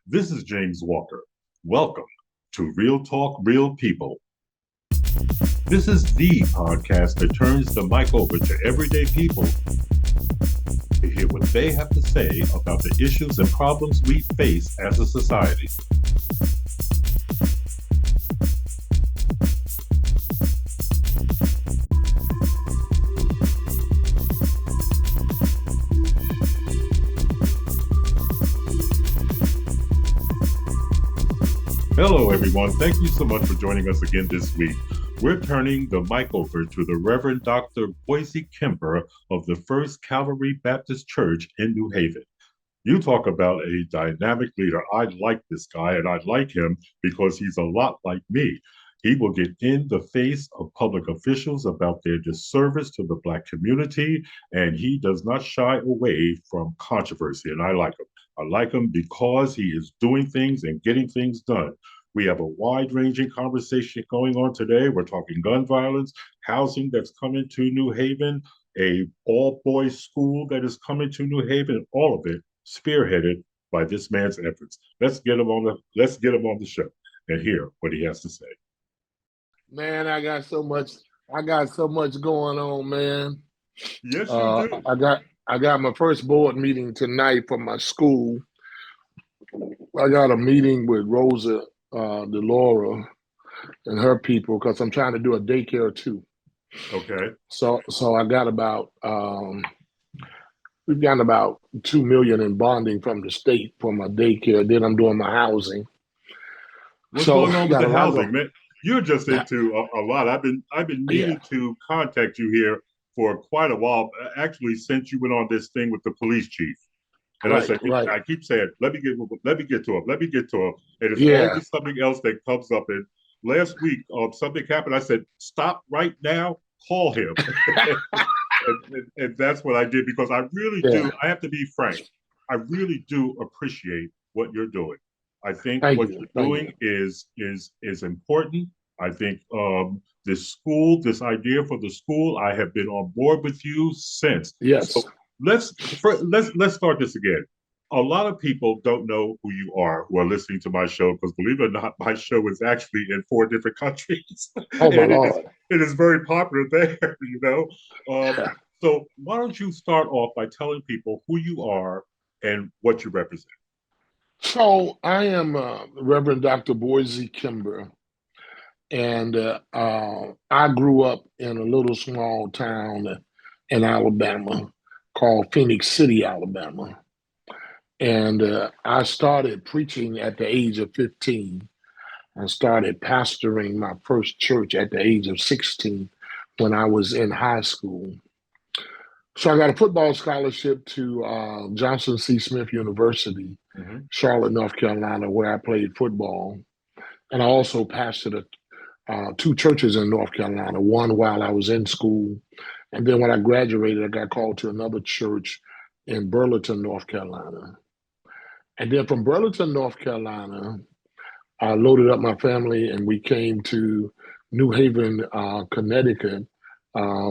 This is James Walker. Welcome to Real Talk, Real People. This is the podcast that turns the mic over to everyday people to hear what they have to say about the issues and problems we face as a society. Hello, everyone. Thank you so much for joining us again this week. We're turning the mic over to the Reverend Dr. Boise Kimber of the First Calvary Baptist Church in New Haven. You talk about a dynamic leader. I like this guy, and I like him because he's a lot like me. He will get in the face of public officials about their disservice to the Black community, and he does not shy away from controversy, and I like him. I like him because he is doing things and getting things done. We have a wide-ranging conversation going on today. We're talking gun violence, housing that's coming to New Haven, a all-boys school that is coming to New Haven, all of it spearheaded by this man's efforts. Let's get him on the show and hear what he has to say. Man, I got so much going on, man. Yes, you do. I got my first board meeting tonight for my school. I got a meeting with Rosa Delora and her people because I'm trying to do a daycare too. Okay. So we've gotten about 2 million in bonding from the state for my daycare. Then I'm doing my housing. What's So going on with got the a lot housing, going. man? You're just into a lot. I've been Yeah, meaning to contact you here for quite a while. Actually, since you went on this thing with the police chief. And I right, said, right. I keep saying, let me get to him, let me get to him. And it's Yeah, always something else that comes up. And last week, something happened. I said, stop right now, call him. And that's what I did because I really do. yeah. I have to be frank. I really do appreciate what you're doing. I think Thank what you, you're thank doing you. is important. I think this school, this idea for the school, I have been on board with you since. Yes. So let's start this again. A lot of people don't know who you are who are listening to my show because believe it or not, my show is actually in 4 different countries, Oh my and Lord. it is very popular there. You know, um, Yeah. so why don't you start off by telling people who you are and what you represent? So I am Reverend Dr. Boise Kimber, and I grew up in a little small town in Alabama called Phoenix City, Alabama. And I started preaching at the age of 15. I started pastoring my first church at the age of 16 when I was in high school. So I got a football scholarship to Johnson C. Smith University, Mm-hmm. Charlotte, North Carolina, where I played football. And I also pastored two churches in North Carolina, one while I was in school. And then when I graduated, I got called to another church in Burlington, North Carolina. And then from Burlington, North Carolina, I loaded up my family and we came to New Haven, Connecticut,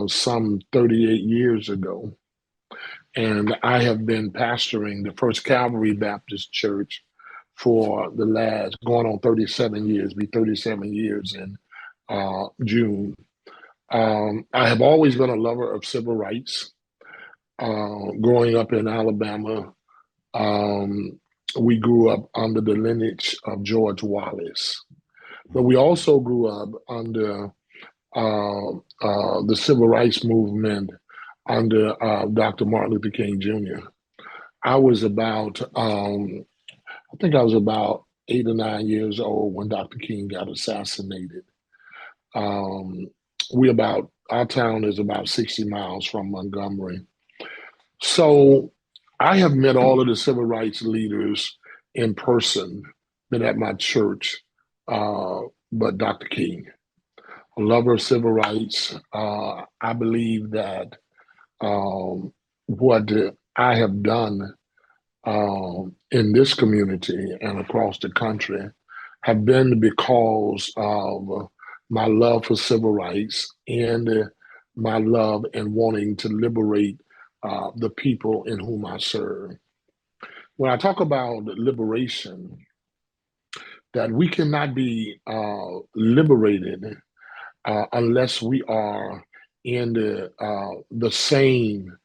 some 38 years ago. And I have been pastoring the First Calvary Baptist Church for the last going on 37 years, be 37 years in June. I have always been a lover of civil rights. Growing up in Alabama, um, we grew up under the lineage of George Wallace, but we also grew up under the civil rights movement under Dr. Martin Luther King Jr. I was about, I think I was about 8 or 9 years old when Dr. King got assassinated. Um, our town is about 60 miles from Montgomery. So I have met all of the civil rights leaders in person, been at my church, uh, but Dr. King, a lover of civil rights. I believe that what I have done in this community and across the country have been because of my love for civil rights and my love and wanting to liberate the people in whom I serve. when I talk about liberation, that we cannot be liberated unless we are in the same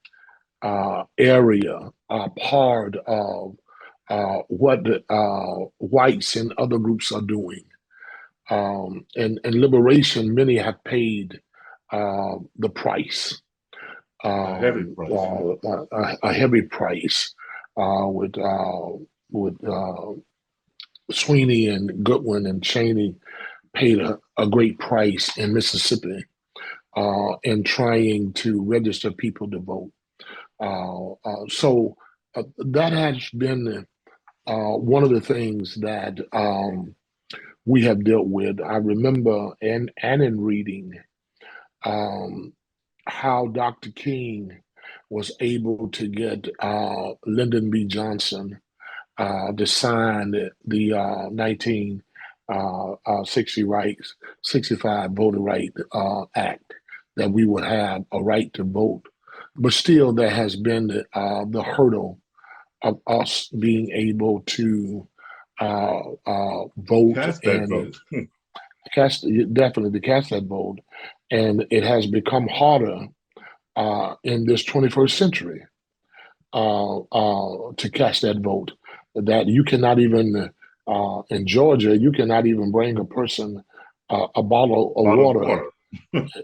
area, part of what the whites and other groups are doing. And liberation, many have paid the price, A heavy price. a heavy price, with Sweeney and Goodwin and Cheney paid a great price in Mississippi in trying to register people to vote. So that has been one of the things that we have dealt with. I remember and in reading um, how Dr. King was able to get Lyndon B. Johnson to sign the 1960 rights, 65 Voter Right Act, that we would have a right to vote. But still, there has been the hurdle of us being able to vote Cast that and vote. cast, definitely to cast that vote. And it has become harder in this 21st century to cast that vote. That you cannot even, in Georgia, you cannot even bring a person a bottle of Bottled water. water.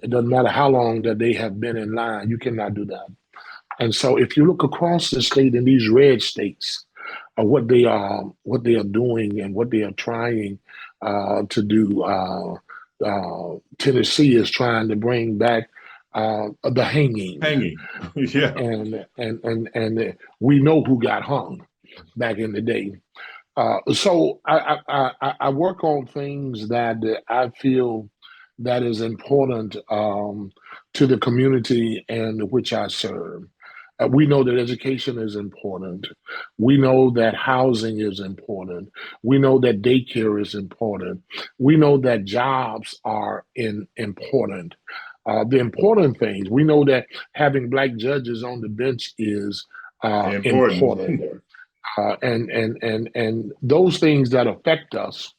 It doesn't matter how long that they have been in line, you cannot do that. And so if you look across the state in these red states, what they are doing and what they are trying to do. Tennessee is trying to bring back the hanging, Hanging. Yeah. and we know who got hung back in the day. So I work on things that I feel that is important to the community in which I serve. We know that education is important. We know that housing is important. We know that daycare is important. We know that jobs are important. The important things, we know that having black judges on the bench is Important. important. And those things that affect us,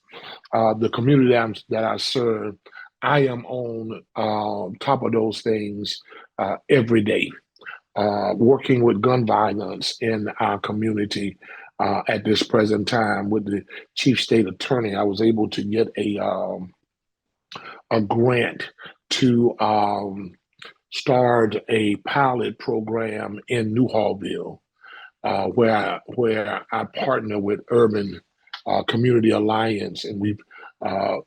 the community that I serve, I am on top of those things every day. Working with gun violence in our community at this present time with the chief state attorney, I was able to get a grant to start a pilot program in Newhallville, where I partner with Urban Community Alliance, and we've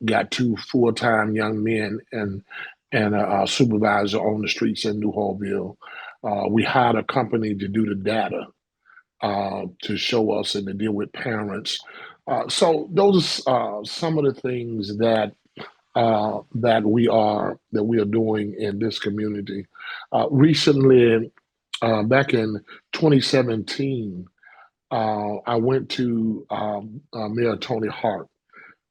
got two full-time young men and a supervisor on the streets in Newhallville. We hired a company to do the data to show us and to deal with parents. So those are some of the things that we are doing in this community. Recently, back in 2017, I went to Mayor Tony Hart,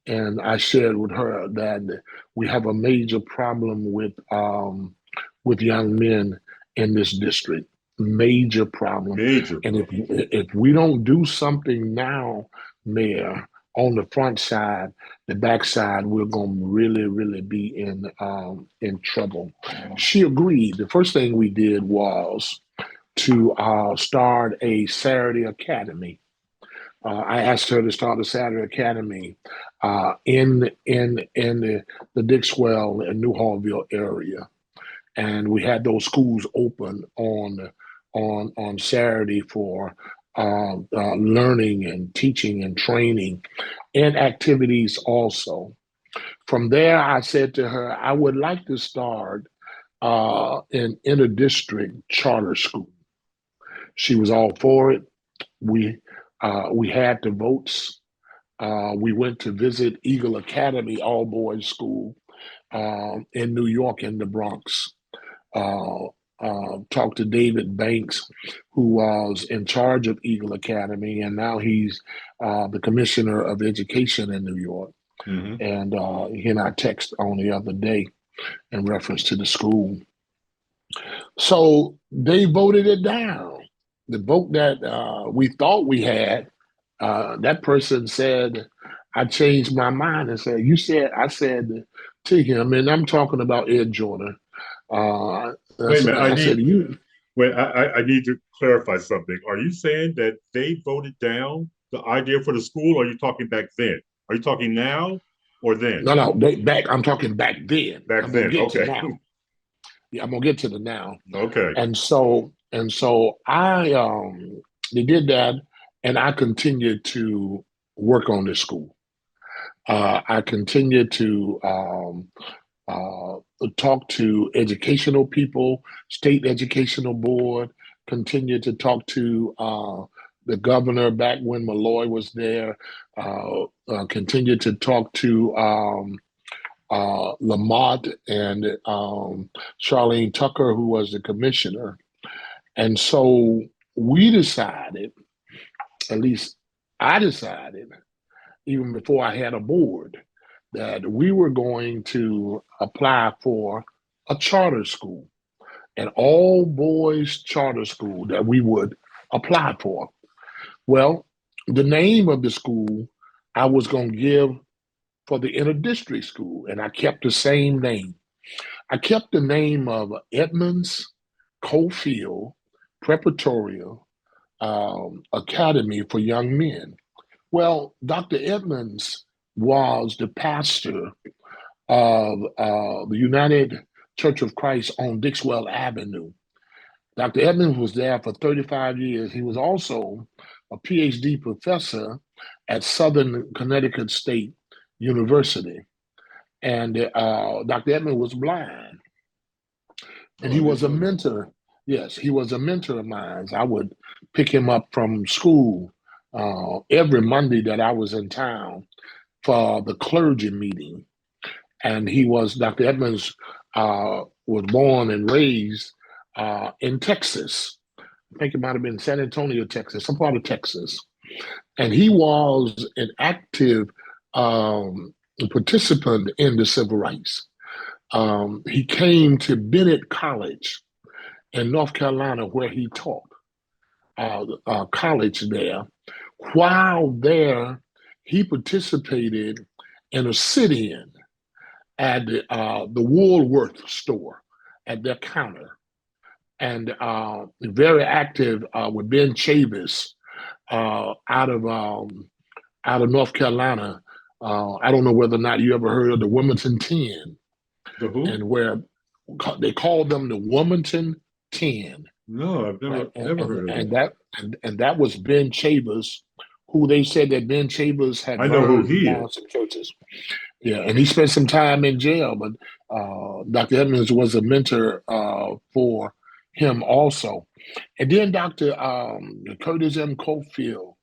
and I shared with her that we have a major problem with young men in this district. Major problem, Major and problem. if we don't do something now, Mayor, on the front side, the back side, we're going to really be in trouble. She agreed. The first thing we did was to start a Saturday Academy. I asked her to start a Saturday Academy in the Dixwell and Newhallville area, and we had those schools open on Saturday for learning and teaching and training and activities also. From there, I said to her, I would like to start an inter-district charter school. She was all for it. We we had the votes. We went to visit Eagle Academy, all boys school in New York in the Bronx. Uh, Talked to David Banks, who was in charge of Eagle Academy, and now he's the commissioner of education in New York. Hmm. And he and I text on the other day in reference to the school. So they voted it down. the vote that we thought we had, that person said, I changed my mind and said, you said, I said to him, and I'm talking about Ed Jordan. Wait a minute. I said, you, I need to clarify something. Are you saying that they voted down the idea for the school, or are you talking back then? Are you talking now or then? no, no, back, I'm talking back then. Back I'm going to then. get to Okay. now. Yeah, I'm going to get to the now. Okay. And so they did that, and I continued to work on this school. I continued to talk to educational people, state educational board, continued to talk to the governor back when Malloy was there, continued to talk to Lamont and Charlene Tucker, who was the commissioner. And so we decided, at least I decided, even before I had a board, that we were going to apply for a charter school, an all boys charter school that we would apply for. Well, the name of the school I was going to give for the interdistrict school, and I kept the same name. I kept the name of Edmonds Cofield Preparatorial Academy for Young Men. Well, Dr. Edmonds was the pastor of the United Church of Christ on Dixwell Avenue. Dr. Edmonds was there for 35 years. He was also a PhD professor at Southern Connecticut State University. And Dr. Edmonds was blind, and Oh, he I didn't was a know that. mentor. Yes, he was a mentor of mine. I would pick him up from school every Monday that I was in town for the clergy meeting. And Dr. Edmonds was born and raised in Texas. I think it might have been San Antonio, Texas, some part of Texas. And he was an active participant in the civil rights. He came to Bennett College in North Carolina, where he taught college there. While there, he participated in a sit-in at the Woolworth store at their counter, and very active with Ben Chavis uh, out of um, out of North Carolina. I don't know whether or not you ever heard of the Wilmington Ten, The who? and where they called them the Wilmington Ten, No, I've right? never heard of that. And that was Ben Chavis, who they said that Ben Chavis had I know who burned he down is. some churches. Yeah, and he spent some time in jail, but Dr. Edmonds was a mentor for him also. And then Dr. Curtis M. Cofield,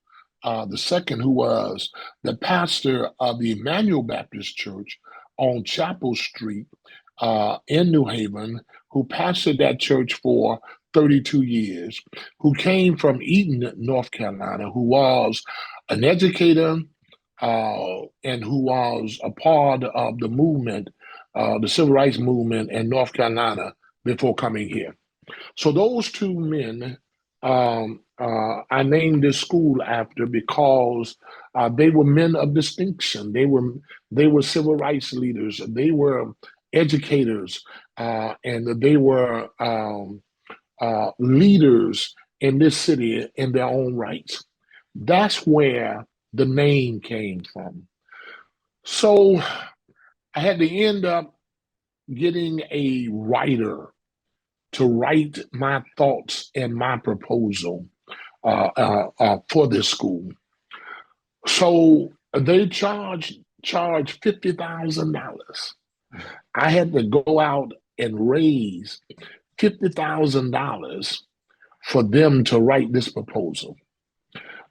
the second, who was the pastor of the Emmanuel Baptist Church on Chapel Street in New Haven, who pastored that church for 32 years, who came from Eaton, North Carolina, who was an educator and who was a part of the movement, the civil rights movement in North Carolina before coming here. So those two men, I named this school after because they were men of distinction. They were civil rights leaders. They were educators, and they were leaders in this city in their own rights. That's where the name came from. So I had to end up getting a writer to write my thoughts and my proposal for this school. So they charged $50,000. I had to go out and raise $50,000 for them to write this proposal.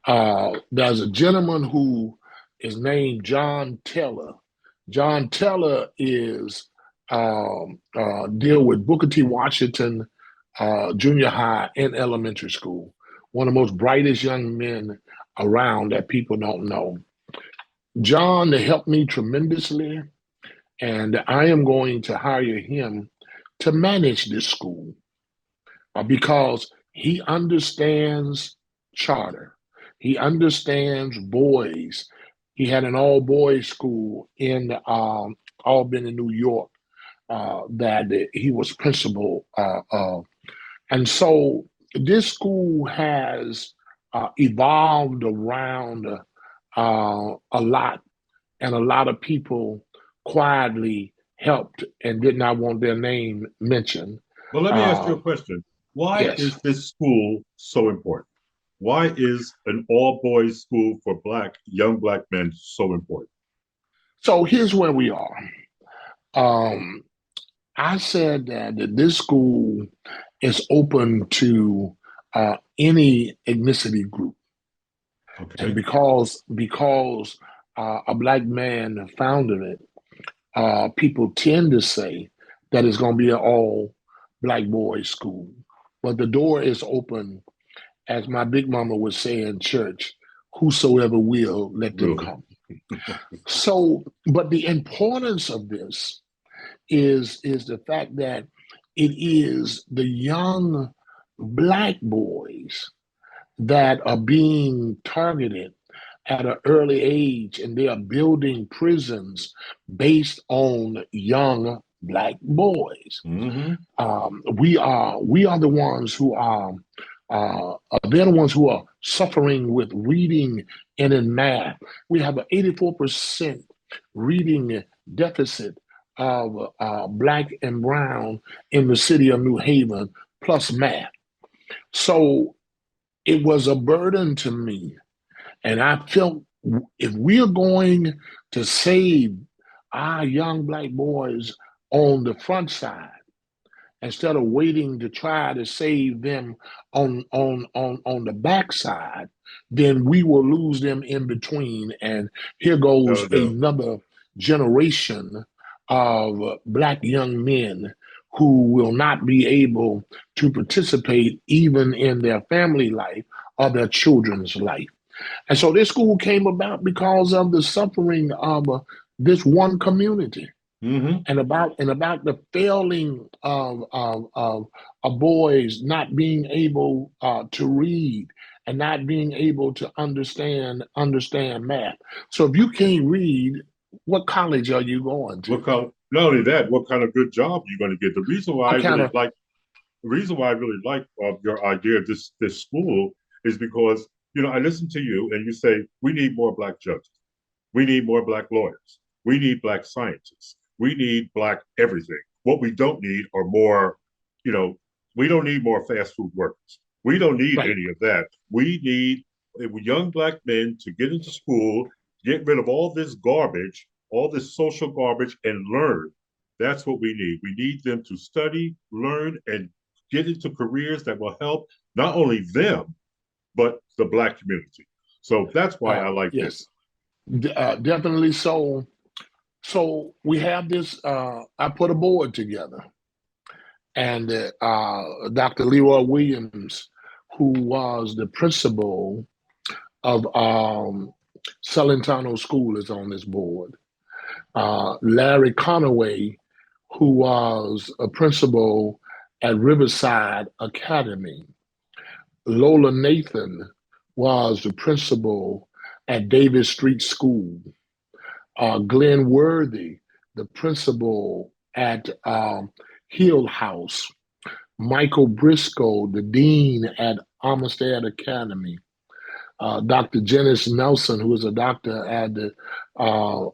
There's a gentleman who is named John Taylor. John Taylor is deal with Booker T. Washington Junior High and elementary school. One of the most brightest young men around that people don't know. John helped me tremendously, and I am going to hire him to manage this school because He understands charter. He understands boys. He had an all boys school in Albany, New York, that he was principal of. And so this school has evolved around a lot, and a lot of people quietly helped and did not want their name mentioned. Well, let me ask you Uh, a question. Why yes. is this school so important? Why is an all boys school for young black men so important? So here's where we are. Um, I said that this school is open to any ethnicity group, and Okay. because a black man founded it, people tend to say that it's going to be an all black boys school. But the door is open, as my big mama would say in church, whosoever will, let them Really? come. So, but the importance of this is the fact that it is the young black boys that are being targeted at an early age, and they are building prisons based on young black boys. Mm-hmm. We are the ones who are they're the ones who are suffering with reading and in math. We have an 84% reading deficit of black and brown in the city of New Haven, plus math. So it was a burden to me, and I felt if we're going to save our young black boys on the front side, instead of waiting to try to save them on the backside, then we will lose them in between. And here goes No doubt. another generation of black young men who will not be able to participate even in their family life or their children's life. And so this school came about because of the suffering of this one community, Mm-hmm. and about the failing of boys not being able to read and not being able to understand math. So if you can't read, what college are you going to? Not only that, what kind of good job you're going to get. What kind of The reason why I really like your idea of this school is because I listen to you and you say we need more black judges, we need more black lawyers, we need black scientists, we need black everything. What we don't need are more, you know, we don't need more fast food workers. We don't need right? any of that. We need young black men to get into school, get rid of all this garbage, all this social garbage, and learn. That's what we need. We need them to study, learn, and get into careers that will help not only them, but the black community. So that's why I like Yes, this. definitely. So we have this. I put a board together, and Dr. Leroy Williams, who was the principal of Celentano School, is on this board. Larry Conaway, who was a principal at Riverside Academy. Lola Nathan was the principal at Davis Street School. Glenn Worthy, the principal at Hill House. Michael Briscoe, the dean at Amistad Academy. Dr. Janice Nelson, who is a doctor at the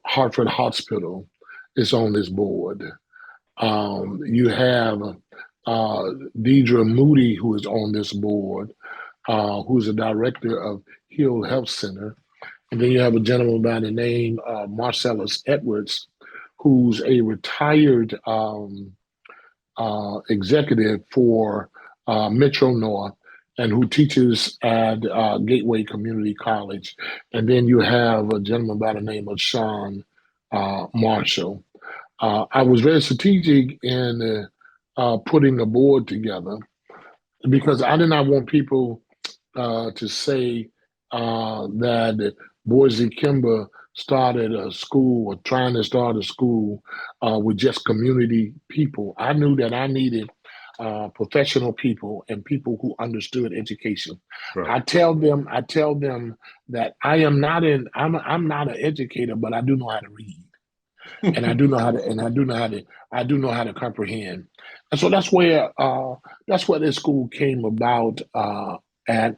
Hartford Hospital, is on this board. You have Deidre Moody, who is on this board, who's a director of Hill Health Center. And then you have a gentleman by the name of Marcellus Edwards, who's a retired executive for Metro North and who teaches at Gateway Community College. And then you have a gentleman by the name of Sean Marshall. I was very strategic in putting a board together because I did not want people to say that Boise Kimber started a school or trying to start a school with just community people. I knew that I needed professional people and people who understood education. Right. I tell them that I'm not an educator, but I do know how to read, and I do know how to comprehend. And so that's where this school came about. And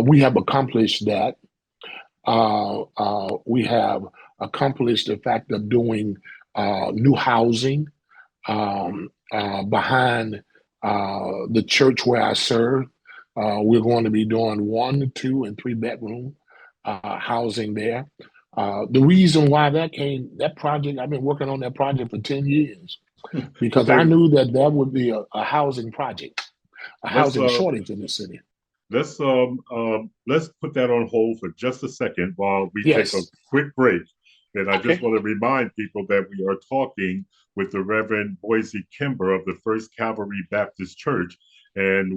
we have accomplished that. We have accomplished the fact of doing new housing behind the church where I serve. We're going to be doing 1, 2, and 3 bedroom housing there. The reason why that project, I've been working on that project for 10 years Well, because I then knew that that would be a housing project, a let's housing shortage in the city. let's put that on hold for just a second while we take a Yes. quick break. And I just Okay. want to remind people that we are talking with the Reverend Boise Kimber of the First Calvary Baptist Church, and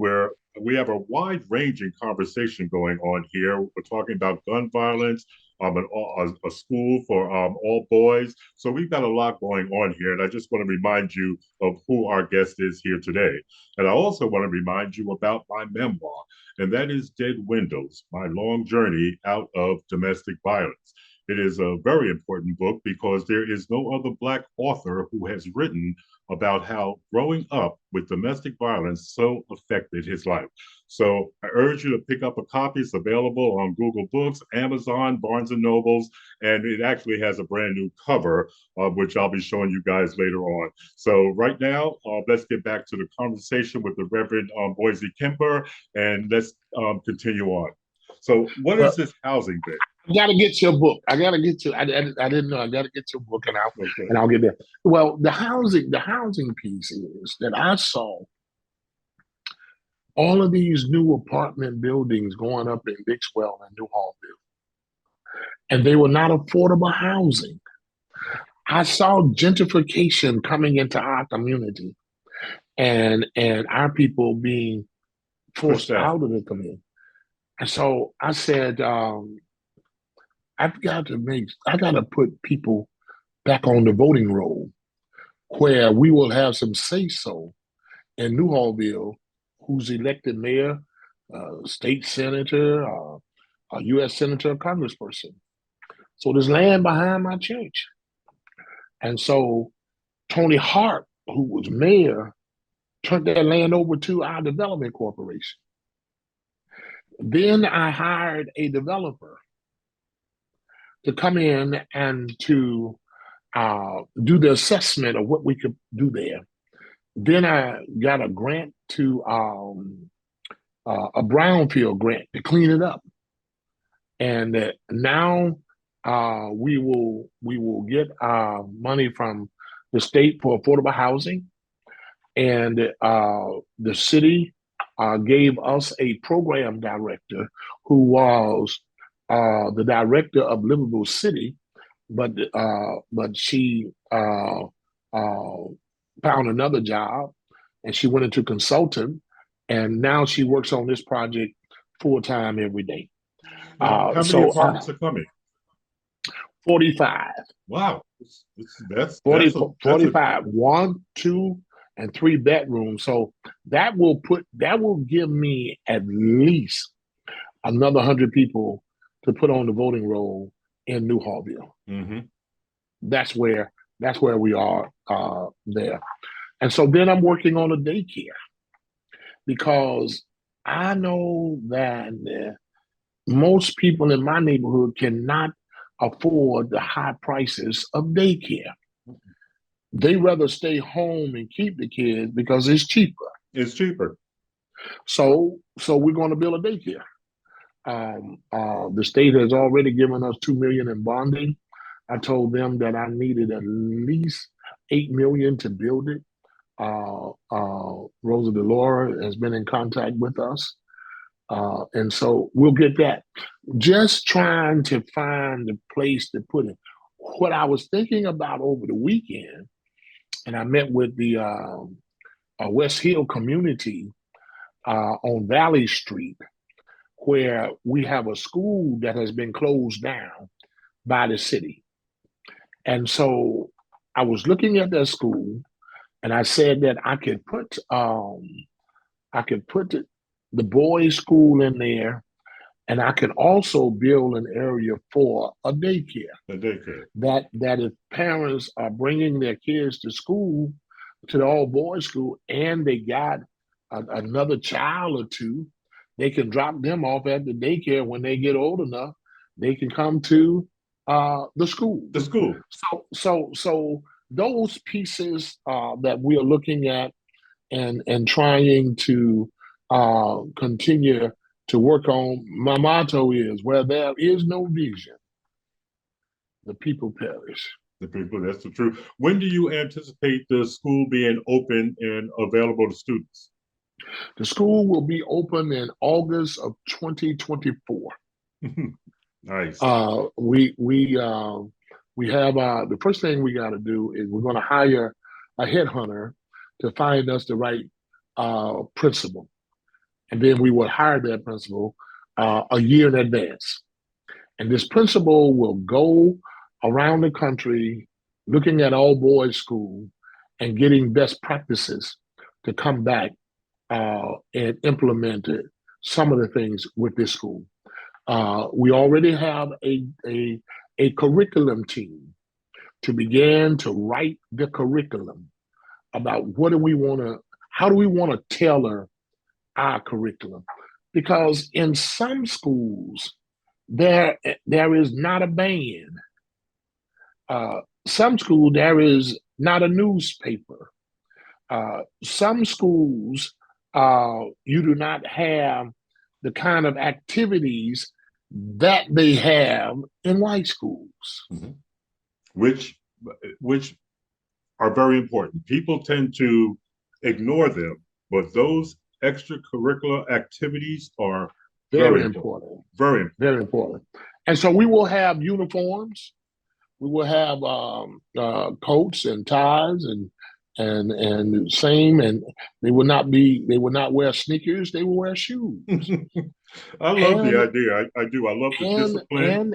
we have a wide-ranging conversation going on here. We're talking about gun violence, a school for all boys. So we've got a lot going on here, and I just want to remind you of who our guest is here today. And I also want to remind you about my memoir, and that is Dead Windows, My Long Journey Out of Domestic Violence. It is a very important book because there is no other Black author who has written about how growing up with domestic violence so affected his life. So I urge you to pick up a copy. It's available on Google Books, Amazon, Barnes and Nobles, and it actually has a brand new cover, which I'll be showing you guys later on. So right now, let's get back to the conversation with the Reverend Boise Kimber, and let's continue on. So what is Well, this housing bit? I got to get your book. I got to get you. I didn't know. I got to get your book, and Okay. I'll get there. Well, the housing piece is that I saw all of these new apartment buildings going up in Dixwell and New Hallville, and they were not affordable housing. I saw gentrification coming into our community, and our people being Pushed forced out. out of the community. And so I said, I got to put people back on the voting roll where we will have some say so in Newhallville, who's elected mayor, state senator, a U.S. senator, congressperson. So there's land behind my church. And so Tony Hart, who was mayor, turned that land over to our development corporation. Then I hired a developer to come in and to do the assessment of what we could do there. Then I got a grant to a brownfield grant to clean it up, and now we will get money from the state for affordable housing, and the city gave us a program director who was the director of Liverpool City, but she uh, found another job, and she went into consultant, and now she works on this project full time every day. Now, how many So apartments are coming? 45, Wow, forty that's forty a five, 1, 2, and 3 bedrooms. So that will give me at least another 100 people to put on the voting roll in New Hallville. mm-hmm. That's where we are there. And so then I'm working on a daycare because I know that most people in my neighborhood cannot afford the high prices of daycare. They rather stay home and keep the kids because it's cheaper. It's cheaper. So we're going to build a daycare. The state has already given us 2 million in bonding. I told them that I needed at least 8 million to build it. Rosa DeLaura has been in contact with us. And so we'll get that. Just trying to find a place to put it. What I was thinking about over the weekend, and I met with the West Hill community on Valley Street, where we have a school that has been closed down by the city. And so I was looking at that school, And I said that I could put the boys' school in there, and I could also build an area for a daycare. The daycare. That if parents are bringing their kids to school, to the all boys school, and they got another child or two, they can drop them off at the daycare when they get old enough. They can come to the school. The school. So those pieces that we are looking at and trying to continue to work on. My motto is, where there is no vision, the people perish. The people, that's the truth. When do you anticipate the school being open and available to students? The school will be open in August of 2024. Nice. We have the first thing we got to do is we're going to hire a headhunter to find us the right principal, and then we will hire that principal a year in advance. And this principal will go around the country looking at all boys school and getting best practices to come back and implement some of the things with this school. We already have a curriculum team to begin to write the curriculum about what do we want to, how do we want to tailor our curriculum? Because in some schools, there is not a band. Some school there is not a newspaper. Some schools you do not have the kind of activities that they have in white schools. Mm-hmm. Which are very important. People tend to ignore them, but those extracurricular activities are very important. Very important. Very important. And so we will have uniforms. We will have coats and ties and same, and they will not wear sneakers. They will wear shoes. I love the idea. I do. I love the discipline.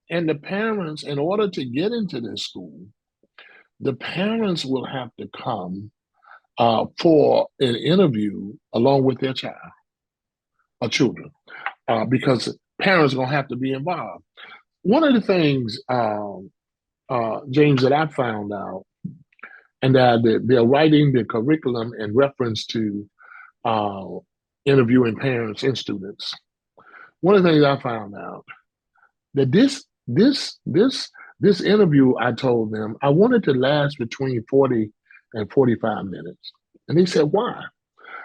And the parents, in order to get into this school, the parents will have to come for an interview along with their child or children, because parents are going to have to be involved. One of the things, James, that I found out, and that they're writing the curriculum in reference to interviewing parents and students. One of the things I found out that this interview, I told them I wanted to last between 40 and 45 minutes. And they said, why?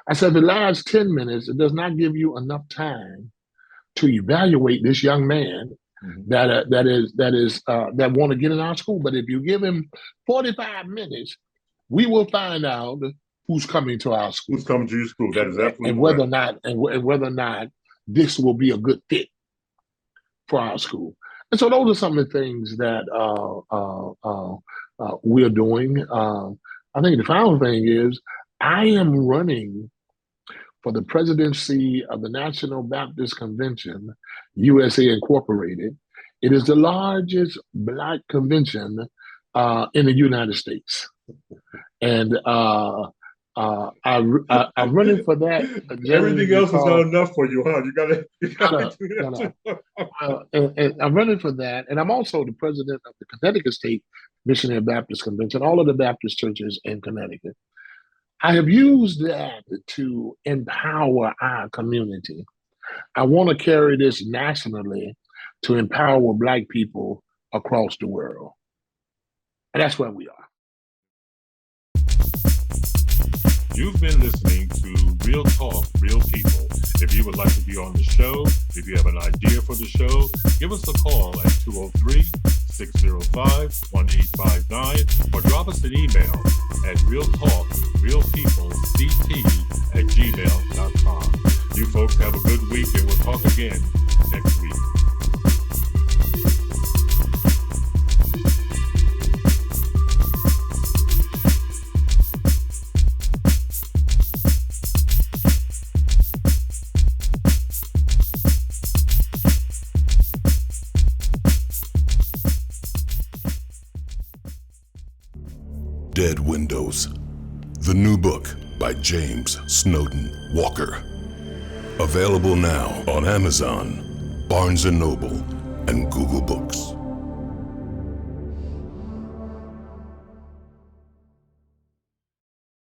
I said, the last 10 minutes, it does not give you enough time to evaluate this young man that want to get in our school. But if you give him 45 minutes, we will find out who's coming to our school. Who's coming to your school? That is absolutely and whether or not this will be a good fit for our school. And so those are some of the things that we're doing. I think the final thing is I am running for the presidency of the National Baptist Convention, USA Incorporated. It is the largest Black convention in the United States. And I'm running for that. Everything else is not enough for you, huh? You gotta do that. And I'm running for that. And I'm also the president of the Connecticut State Missionary Baptist Convention, all of the Baptist churches in Connecticut. I have used that to empower our community. I want to carry this nationally to empower Black people across the world. And that's where we are. You've been listening to Real Talk, Real People. If you would like to be on the show, if you have an idea for the show, give us a call at 203-605-1859 or drop us an email at realtalkrealpeoplect@gmail.com. You folks have a good week, and we'll talk again next week. Dead windows, The new book by James Snowden Walker. Available now on Amazon, Barnes & Noble, and Google Books.